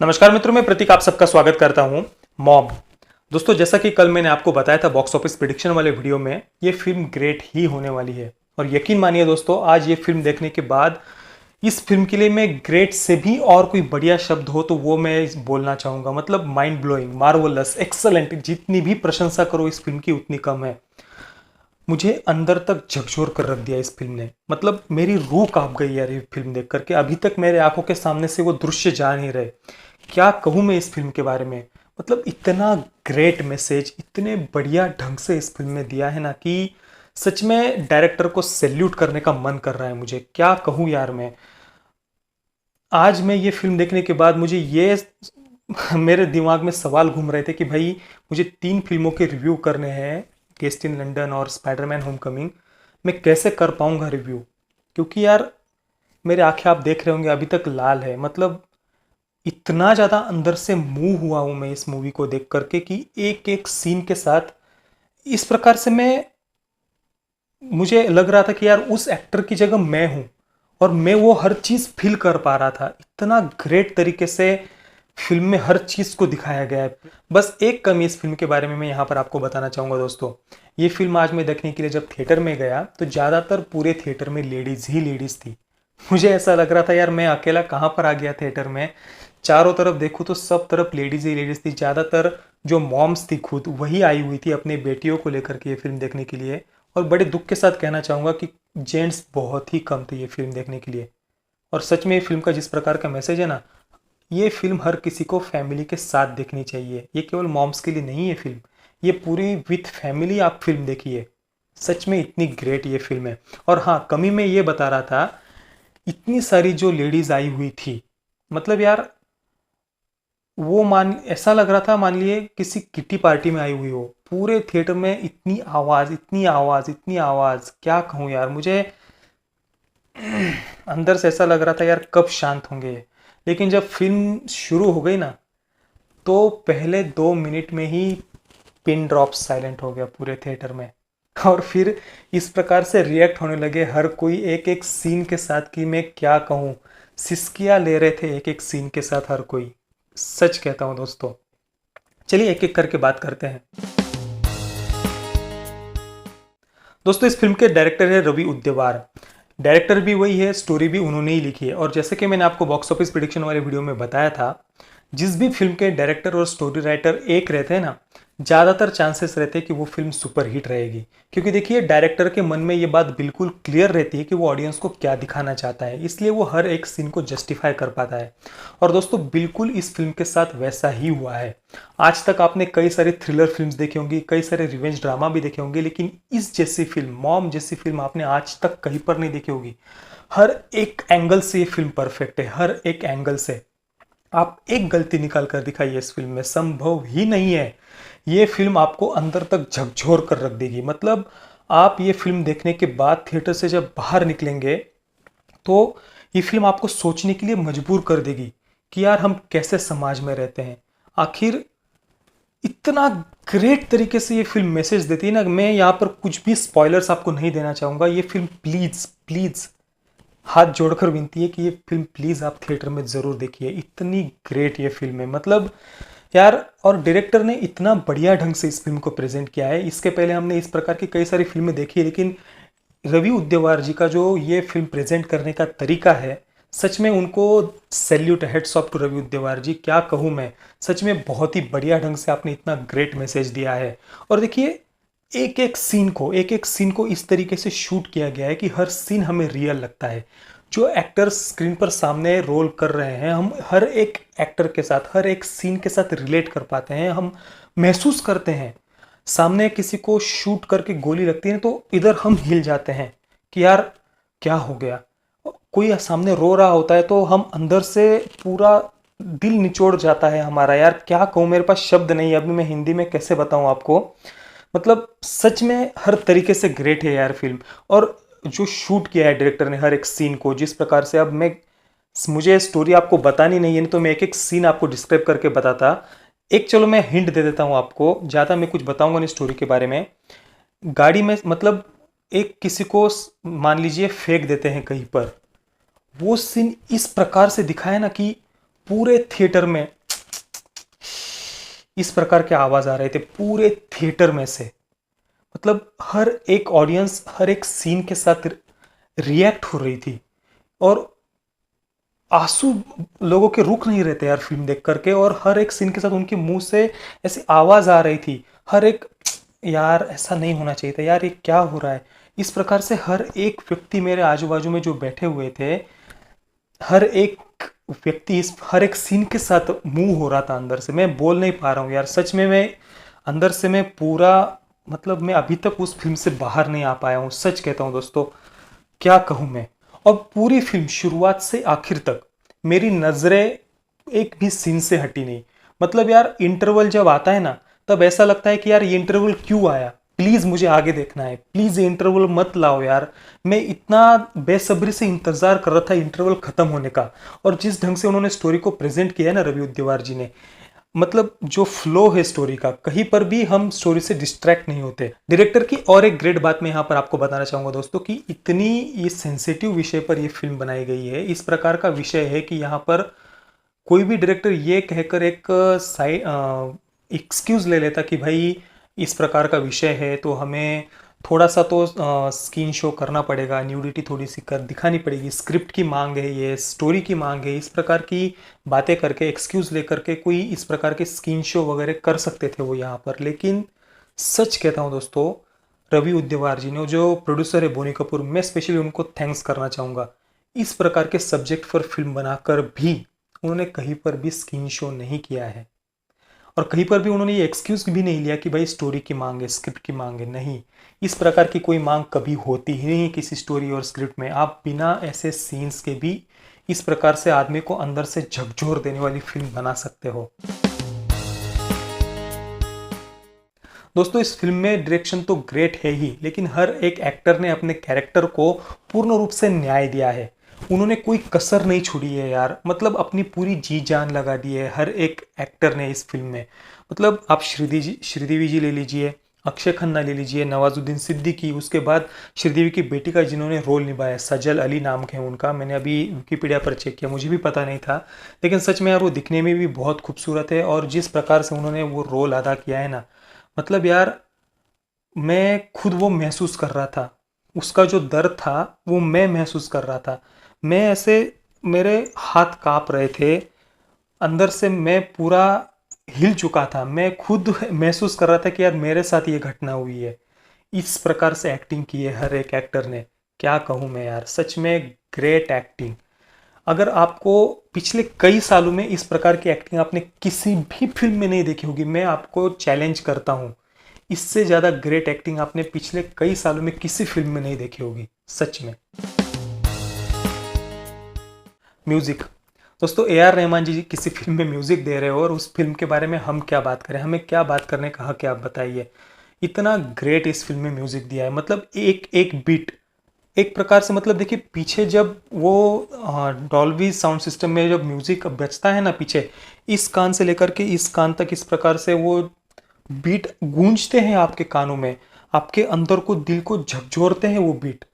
नमस्कार मित्रों, मैं प्रतीक आप सबका स्वागत करता हूं। मॉम दोस्तों, जैसा कि कल मैंने आपको बताया था बॉक्स ऑफिस प्रेडिक्शन वाले वीडियो में, ये फिल्म ग्रेट ही होने वाली है। और यकीन मानिए दोस्तों, आज ये फिल्म देखने के बाद इस फिल्म के लिए मैं ग्रेट से भी और कोई बढ़िया शब्द हो तो वो मैं बोलना चाहूंगा। मतलब माइंड ब्लोइंग, मार्वलस, एक्सलेंट, जितनी भी प्रशंसा करो इस फिल्म की उतनी कम है। मुझे अंदर तक झकझोर कर रख दिया इस फिल्म ने। मतलब मेरी रूह कांप गई यार ये फिल्म देख करके। अभी तक मेरे आंखों के सामने से वो दृश्य जा नहीं रहे। क्या कहूँ मैं इस फिल्म के बारे में। मतलब इतना ग्रेट मैसेज इतने बढ़िया ढंग से इस फिल्म में दिया है ना कि सच में डायरेक्टर को सैल्यूट करने का मन कर रहा है मुझे। क्या कहूँ यार मैं। आज मैं ये फिल्म देखने के बाद मुझे ये मेरे दिमाग में सवाल घूम रहे थे कि भाई मुझे 3 फिल्मों के रिव्यू करने हैं, गेस्ट इन लंदन और स्पाइडरमैन होमकमिंग। मैं कैसे कर पाऊंगा रिव्यू, क्योंकि यार मेरे आंखें आप देख रहे होंगे अभी तक लाल है। मतलब इतना ज़्यादा अंदर से मूव हुआ हूँ मैं इस मूवी को देख करके कि एक एक सीन के साथ इस प्रकार से मुझे लग रहा था कि यार उस एक्टर की जगह मैं हूँ और मैं वो हर चीज़ फील कर पा रहा था। इतना ग्रेट तरीके से फिल्म में हर चीज़ को दिखाया गया है। बस एक कमी इस फिल्म के बारे में मैं यहाँ पर आपको बताना चाहूँगा दोस्तों। ये फिल्म आज मैं देखने के लिए जब थिएटर में गया तो ज़्यादातर पूरे थिएटर में लेडीज़ ही लेडीज़ थी। मुझे ऐसा लग रहा था यार मैं अकेला कहाँ पर आ गया थिएटर में। चारों तरफ देखूँ तो सब तरफ लेडीज़ ही लेडीज़ थी। ज़्यादातर जो मॉम्स थी खुद वही आई हुई थी अपने बेटियों को लेकर के ये फिल्म देखने के लिए। और बड़े दुख के साथ कहना चाहूँगा कि जेंट्स बहुत ही कम थे ये फिल्म देखने के लिए। और सच में ये फिल्म का जिस प्रकार का मैसेज है ना, ये फिल्म हर किसी को फैमिली के साथ देखनी चाहिए। ये केवल मॉम्स के लिए नहीं है फिल्म, ये पूरी विथ फैमिली आप फिल्म देखिए। सच में इतनी ग्रेट ये फिल्म है। और हाँ, कमी में ये बता रहा था, इतनी सारी जो लेडीज आई हुई थी, मतलब यार वो मान ऐसा लग रहा था मान लिए किसी किटी पार्टी में आई हुई हो। पूरे थिएटर में इतनी आवाज, इतनी आवाज, इतनी आवाज, क्या कहूँ यार। मुझे अंदर से ऐसा लग रहा था यार कब शांत होंगे ये। लेकिन जब फिल्म शुरू हो गई ना, तो पहले 2 मिनट में ही पिन ड्रॉप साइलेंट हो गया पूरे थिएटर में। और फिर इस प्रकार से रिएक्ट होने लगे हर कोई एक एक सीन के साथ कि मैं क्या कहूँ। सिसकियाँ ले रहे थे एक एक सीन के साथ हर कोई। सच कहता हूँ दोस्तों। चलिए एक एक करके बात करते हैं। दोस्तों, इस फिल्म के डायरेक्टर है रवि उद्यवार। डायरेक्टर भी वही है, स्टोरी भी उन्होंने ही लिखी है। और जैसे कि मैंने आपको बॉक्स ऑफिस प्रेडिक्शन वाले वीडियो में बताया था, जिस भी फिल्म के डायरेक्टर और स्टोरी राइटर एक रहते हैं ना, ज़्यादातर चांसेस रहते हैं कि वो फिल्म सुपर हिट रहेगी। क्योंकि देखिए, डायरेक्टर के मन में ये बात बिल्कुल क्लियर रहती है कि वो ऑडियंस को क्या दिखाना चाहता है, इसलिए वो हर एक सीन को जस्टिफाई कर पाता है। और दोस्तों, बिल्कुल इस फिल्म के साथ वैसा ही हुआ है। आज तक आपने कई सारे थ्रिलर फिल्म्स देखी होंगी, कई सारे रिवेंज ड्रामा भी देखे होंगे, लेकिन इस जैसी फिल्म, मॉम जैसी फिल्म आपने आज तक कहीं पर नहीं देखी होगी। हर एक एंगल से ये फिल्म परफेक्ट है, हर एक एंगल से। आप एक गलती निकाल कर दिखाइए इस फिल्म में, संभव ही नहीं है। ये फिल्म आपको अंदर तक झकझोर कर रख देगी। मतलब आप ये फिल्म देखने के बाद थिएटर से जब बाहर निकलेंगे तो ये फिल्म आपको सोचने के लिए मजबूर कर देगी कि यार हम कैसे समाज में रहते हैं। आखिर इतना ग्रेट तरीके से ये फिल्म मैसेज देती है ना। मैं यहाँ पर कुछ भी स्पॉयलर्स आपको नहीं देना चाहूँगा। ये फिल्म प्लीज़ प्लीज़ हाथ जोड़कर विनती है कि ये फिल्म प्लीज़ आप थिएटर में ज़रूर देखिए। इतनी ग्रेट ये फिल्म है। मतलब यार, और डायरेक्टर ने इतना बढ़िया ढंग से इस फिल्म को प्रेजेंट किया है। इसके पहले हमने इस प्रकार की कई सारी फिल्में देखी है, लेकिन रवि उद्यवार जी का जो ये फिल्म प्रेजेंट करने का तरीका है, सच में उनको salute, heads off to Ravi Udyawar ji. क्या कहूँ मैं। सच में बहुत ही बढ़िया ढंग से आपने इतना ग्रेट मैसेज दिया है। और देखिए, एक एक सीन को इस तरीके से शूट किया गया है कि हर सीन हमें रियल लगता है। जो एक्टर्स स्क्रीन पर सामने रोल कर रहे हैं, हम हर एक एक्टर के साथ, हर एक सीन के साथ रिलेट कर पाते हैं। हम महसूस करते हैं। सामने किसी को शूट करके गोली लगती है तो इधर हम हिल जाते हैं कि यार क्या हो गया। कोई सामने रो रहा होता है तो हम अंदर से पूरा दिल निचोड़ जाता है हमारा। यार क्या कहूँ, मेरे पास शब्द नहीं है अभी मैं हिंदी में कैसे बताऊँ आपको। मतलब सच में हर तरीके से ग्रेट है यार फिल्म। और जो शूट किया है डायरेक्टर ने हर एक सीन को, जिस प्रकार से, अब मैं, मुझे स्टोरी आपको बतानी नहीं है, नहीं तो मैं एक एक सीन आपको डिस्क्राइब करके बताता। एक चलो मैं हिंट दे देता हूँ आपको, ज़्यादा मैं कुछ बताऊंगा नहीं स्टोरी के बारे में। गाड़ी में, मतलब एक किसी को मान लीजिए फेंक देते हैं कहीं पर। वो सीन इस प्रकार से दिखाया ना कि पूरे थिएटर में इस प्रकार के आवाज आ रहे थे पूरे थिएटर में से। मतलब हर एक ऑडियंस हर एक सीन के साथ रिएक्ट हो रही थी और आंसू लोगों के रुक नहीं रहते यार फिल्म देख करके, और हर एक सीन के साथ उनके मुंह से ऐसी आवाज आ रही थी। हर एक, यार ऐसा नहीं होना चाहिए था यार, ये क्या हो रहा है। इस प्रकार से हर एक व्यक्ति मेरे आजू बाजू में जो बैठे हुए थे, हर एक व्यक्ति इस हर एक सीन के साथ मूव हो रहा था अंदर से। मैं बोल नहीं पा रहा हूँ यार, सच में मैं अंदर से मैं पूरा, मतलब मैं अभी तक उस फिल्म से बाहर नहीं आ पाया हूँ, सच कहता हूँ दोस्तों। क्या कहूँ मैं। और पूरी फिल्म शुरुआत से आखिर तक मेरी नज़रें एक भी सीन से हटी नहीं। मतलब यार इंटरवल जब आता है ना, तब ऐसा लगता है कि यार ये इंटरवल क्यों आया, प्लीज़ मुझे आगे देखना है, प्लीज़ ये इंटरवल मत लाओ यार। मैं इतना बेसब्री से इंतज़ार कर रहा था इंटरवल ख़त्म होने का। और जिस ढंग से उन्होंने स्टोरी को प्रेजेंट किया है ना रवि उद्यवार जी ने, मतलब जो फ्लो है स्टोरी का, कहीं पर भी हम स्टोरी से डिस्ट्रैक्ट नहीं होते। डायरेक्टर की और एक ग्रेट बात मैं यहाँ पर आपको बताना चाहूंगा दोस्तों, कि इतनी ये सेंसिटिव विषय पर ये फिल्म बनाई गई है। इस प्रकार का विषय है कि यहाँ पर कोई भी डायरेक्टर ये कहकर एक साइड एक्सक्यूज ले लेता कि भाई इस प्रकार का विषय है तो हमें थोड़ा सा तो स्किन शो करना पड़ेगा, न्यूडिटी थोड़ी सी कर दिखानी पड़ेगी, स्क्रिप्ट की मांग है, ये स्टोरी की मांग है, इस प्रकार की बातें करके एक्सक्यूज लेकर के कोई इस प्रकार के स्किन शो वगैरह कर सकते थे वो यहाँ पर। लेकिन सच कहता हूँ दोस्तों, रवि उद्यवार जी ने, जो प्रोड्यूसर है बोनी कपूर, मैं स्पेशली उनको थैंक्स करना चाहूँगा। इस प्रकार के सब्जेक्ट पर फिल्म बनाकर भी उन्होंने कहीं पर भी स्किन शो नहीं किया है, और कहीं पर भी उन्होंने ये एक्सक्यूज भी नहीं लिया कि भाई स्टोरी की मांग है, स्क्रिप्ट की मांग है। नहीं, इस प्रकार की कोई मांग कभी होती ही नहीं किसी स्टोरी और स्क्रिप्ट में। आप बिना ऐसे सीन्स के भी इस प्रकार से आदमी को अंदर से झकझोर देने वाली फिल्म बना सकते हो। दोस्तों इस फिल्म में डायरेक्शन तो ग्रेट है ही, लेकिन हर एक एक्टर ने अपने कैरेक्टर को पूर्ण रूप से न्याय दिया है। उन्होंने कोई कसर नहीं छोड़ी है यार, मतलब अपनी पूरी जी जान लगा दी है हर एक एक्टर ने इस फिल्म में। मतलब आप श्रीदेवी जी ले लीजिए, अक्षय खन्ना ले लीजिए, नवाजुद्दीन सिद्दीकी, उसके बाद श्रीदेवी की बेटी का जिन्होंने रोल निभाया सजल अली नाम है उनका, मैंने अभी विकिपीडिया पर चेक किया, मुझे भी पता नहीं था। लेकिन सच में यार वो दिखने में भी बहुत खूबसूरत है, और जिस प्रकार से उन्होंने वो रोल अदा किया है ना, मतलब यार मैं खुद वो महसूस कर रहा था, उसका जो दर्द था वो मैं महसूस कर रहा था। मैं ऐसे, मेरे हाथ कांप रहे थे अंदर से, मैं पूरा हिल चुका था। मैं खुद महसूस कर रहा था कि यार मेरे साथ ये घटना हुई है। इस प्रकार से एक्टिंग की है हर एक एक्टर ने। क्या कहूँ मैं यार, सच में ग्रेट एक्टिंग। अगर आपको पिछले कई सालों में इस प्रकार की एक्टिंग आपने किसी भी फिल्म में नहीं देखी होगी, मैं आपको चैलेंज करता हूँ, इससे ज़्यादा ग्रेट एक्टिंग आपने पिछले कई सालों में किसी फिल्म में नहीं देखी होगी, सच में। म्यूजिक, दोस्तों ए आर रहमान जी किसी फिल्म में म्यूजिक दे रहे हो, और उस फिल्म के बारे में हम क्या बात करें, हमें क्या बात करने का हक है, आप बताइए। इतना ग्रेट इस फिल्म में म्यूजिक दिया है, मतलब एक एक बीट एक प्रकार से, मतलब देखिए पीछे जब वो डॉल्बी साउंड सिस्टम में जब म्यूजिक बजता है ना पीछे, इस कान से लेकर के इस कान तक इस प्रकार से वो बीट गूंजते हैं आपके कानों में, आपके अंदर को, दिल को झकझोरते हैं वो बीट,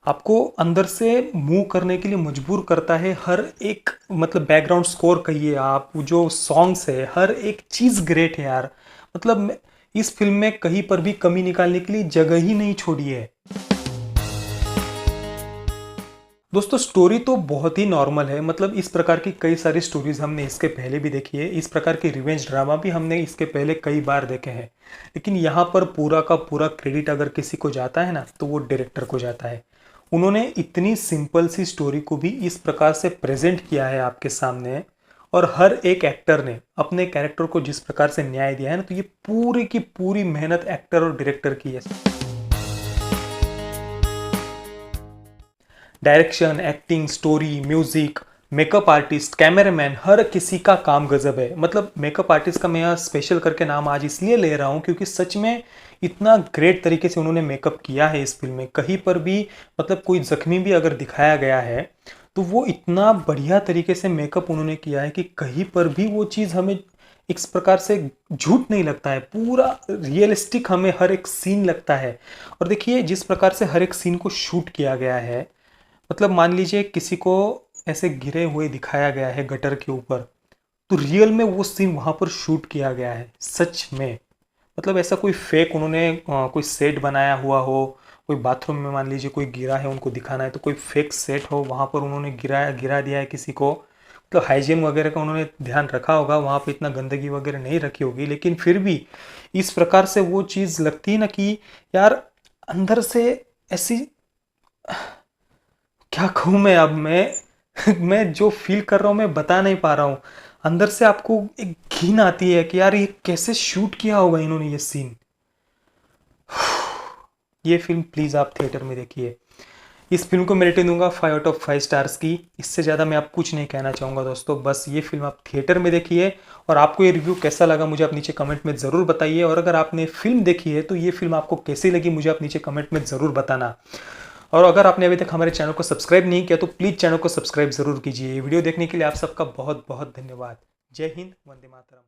आपको अंदर से मूव करने के लिए मजबूर करता है। हर एक, मतलब बैकग्राउंड स्कोर कहिए आप, जो सॉन्ग्स है, हर एक चीज़ ग्रेट है यार। मतलब इस फिल्म में कहीं पर भी कमी निकालने के लिए जगह ही नहीं छोड़ी है। दोस्तों स्टोरी तो बहुत ही नॉर्मल है, मतलब इस प्रकार की कई सारी स्टोरीज हमने इसके पहले भी देखी है, इस प्रकार की रिवेंज ड्रामा भी हमने इसके पहले कई बार देखे हैं। लेकिन यहाँ पर पूरा का पूरा क्रेडिट अगर किसी को जाता है ना, तो वो डायरेक्टर को जाता है। उन्होंने इतनी सिंपल सी स्टोरी को भी इस प्रकार से प्रेजेंट किया है आपके सामने, और हर एक एक्टर ने अपने कैरेक्टर को जिस प्रकार से न्याय दिया है ना, तो ये पूरी की पूरी मेहनत एक्टर और डायरेक्टर की है। Direction, acting, story, music, makeup artist, cameraman, हर किसी का काम गजब है। मतलब मेकअप आर्टिस्ट का मैं यहाँ स्पेशल करके नाम आज इसलिए ले रहा हूँ क्योंकि सच में इतना ग्रेट तरीके से उन्होंने मेकअप किया है इस फिल्म में। कहीं पर भी, मतलब कोई जख्मी भी अगर दिखाया गया है तो वो इतना बढ़िया तरीके से मेकअप उन्होंने किया है कि कहीं पर भी वो चीज़ हमें इस प्रकार से झूठ नहीं लगता है, पूरा रियलिस्टिक हमें हर एक सीन लगता है। और देखिए जिस प्रकार से हर एक सीन को शूट किया गया है, मतलब मान लीजिए किसी को ऐसे गिरे हुए दिखाया गया है गटर के ऊपर, तो रियल में वो सीन वहाँ पर शूट किया गया है सच में। मतलब ऐसा कोई फेक उन्होंने कोई सेट बनाया हुआ हो, कोई बाथरूम में मान लीजिए कोई गिरा है उनको दिखाना है तो कोई फेक सेट हो, वहाँ पर उन्होंने गिरा दिया है किसी को। मतलब हाइजीन वगैरह का उन्होंने ध्यान रखा होगा, वहाँ पे इतना गंदगी वगैरह नहीं रखी होगी, लेकिन फिर भी इस प्रकार से वो चीज़ लगती है ना कि यार अंदर से ऐसी, क्या कहूँ मैं अब मैं मैं जो फील कर रहा हूँ मैं बता नहीं पा रहा हूँ। अंदर से आपको एक घिन आती है कि यार ये कैसे शूट किया होगा इन्होंने ये सीन। ये फिल्म प्लीज़ आप थिएटर में देखिए। इस फिल्म को मैं रेटिंग दूंगा 5 आउट ऑफ 5 स्टार्स की। इससे ज़्यादा मैं आप कुछ नहीं कहना चाहूँगा दोस्तों, बस ये फिल्म आप थिएटर में देखिए। और आपको ये रिव्यू कैसा लगा मुझे आप नीचे कमेंट में ज़रूर बताइए, और अगर आपने फिल्म देखी है तो ये फिल्म आपको कैसी लगी मुझे आप नीचे कमेंट में ज़रूर बताना। और अगर आपने अभी तक हमारे चैनल को सब्सक्राइब नहीं किया तो प्लीज़ चैनल को सब्सक्राइब ज़रूर कीजिए। ये वीडियो देखने के लिए आप सबका बहुत बहुत धन्यवाद। जय हिंद, वंदे मातरम।